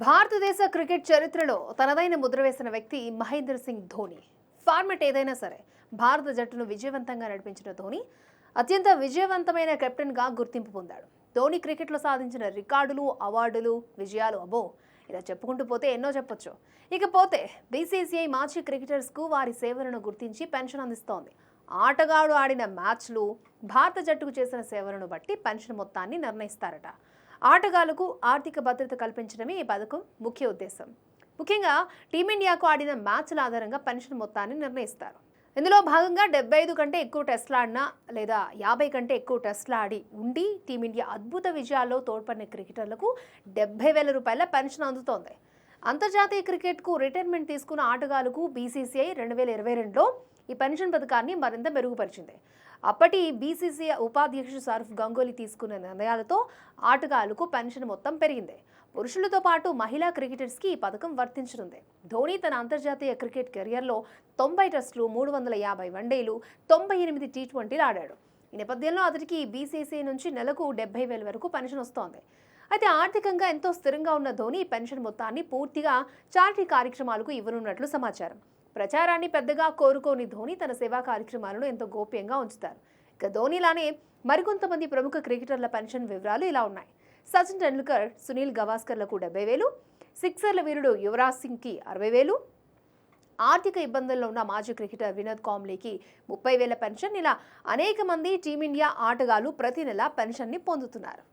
భారతదేశ క్రికెట్ చరిత్రలో తనదైన ముద్ర వేసిన వ్యక్తి మహేంద్ర సింగ్ ధోని. ఫార్మెట్ ఏదైనా సరే భారత జట్టును విజయవంతంగా నడిపించిన ధోని అత్యంత విజయవంతమైన కెప్టెన్గా గుర్తింపు పొందాడు. ధోని క్రికెట్లో సాధించిన రికార్డులు, అవార్డులు, విజయాలు అబో ఇలా చెప్పుకుంటూ పోతే ఎన్నో చెప్పొచ్చు. ఇకపోతే బీసీసీఐ మాజీ క్రికెటర్స్కు వారి సేవలను గుర్తించి పెన్షన్ అందిస్తోంది. ఆటగాడు ఆడిన మ్యాచ్లు, భారత జట్టుకు చేసిన సేవలను బట్టి పెన్షన్ మొత్తాన్ని నిర్ణయిస్తారట. ఆటగాళ్లకు ఆర్థిక భద్రత కల్పించడమే ఈ పథకం ముఖ్య ఉద్దేశం. ముఖ్యంగా టీమిండియాకు ఆడిన మ్యాచ్ల ఆధారంగా పెన్షన్ మొత్తాన్ని నిర్ణయిస్తారు. ఇందులో భాగంగా 75 కంటే ఎక్కువ టెస్టులు ఆడినా లేదా 50 కంటే ఎక్కువ టెస్టులు ఆడి ఉండి టీమిండియా అద్భుత విజయాల్లో తోడ్పడిన క్రికెటర్లకు 70,000 రూపాయల పెన్షన్ అందుతోంది. అంతర్జాతీయ క్రికెట్కు రిటైర్మెంట్ తీసుకున్న ఆటగాళ్లకు బీసీసీఐ 2022లో ఈ పెన్షన్ పథకాన్ని మరింత మెరుగుపరిచింది. అప్పటి బీసీసీఐ ఉపాధ్యక్షుడు సౌరవ్ గంగూలీ తీసుకున్న నిర్ణయాలతో ఆటగాళ్లకు పెన్షన్ మొత్తం పెరిగింది. పురుషులతో పాటు మహిళా క్రికెటర్స్కి ఈ పథకం వర్తించనుంది. ధోని తన అంతర్జాతీయ క్రికెట్ కెరియర్లో 90 టెస్టులు, 350 వన్డేలు, 98 టీ20లు ఆడాడు. ఈ నేపథ్యంలో అతడికి బీసీసీఐ నుంచి నెలకు 70,000 వరకు పెన్షన్ వస్తోంది. అయితే ఆర్థికంగా ఎంతో స్థిరంగా ఉన్న ధోని పెన్షన్ మొత్తాన్ని పూర్తిగా చారిటీ కార్యక్రమాలకు ఇవ్వనున్నట్లు సమాచారం. ప్రచారాన్ని పెద్దగా కోరుకోని ధోని తన సేవా కార్యక్రమాలను ఎంతో గోప్యంగా ఉంచుతారు. ఇక ధోనిలానే మరికొంతమంది ప్రముఖ క్రికెటర్ల పెన్షన్ వివరాలు ఇలా ఉన్నాయి. సచిన్ టెండూల్కర్, సునీల్ గవాస్కర్లకు 70,000, సిక్సర్ల వీరుడు యువరాజ్ సింగ్కి 60,000, ఆర్థిక ఇబ్బందుల్లో ఉన్న మాజీ క్రికెటర్ వినోద్ కాంబ్లీకి 30,000 పెన్షన్. ఇలా అనేక మంది టీమిండియా ఆటగాళ్లు ప్రతి నెల పెన్షన్ని పొందుతున్నారు.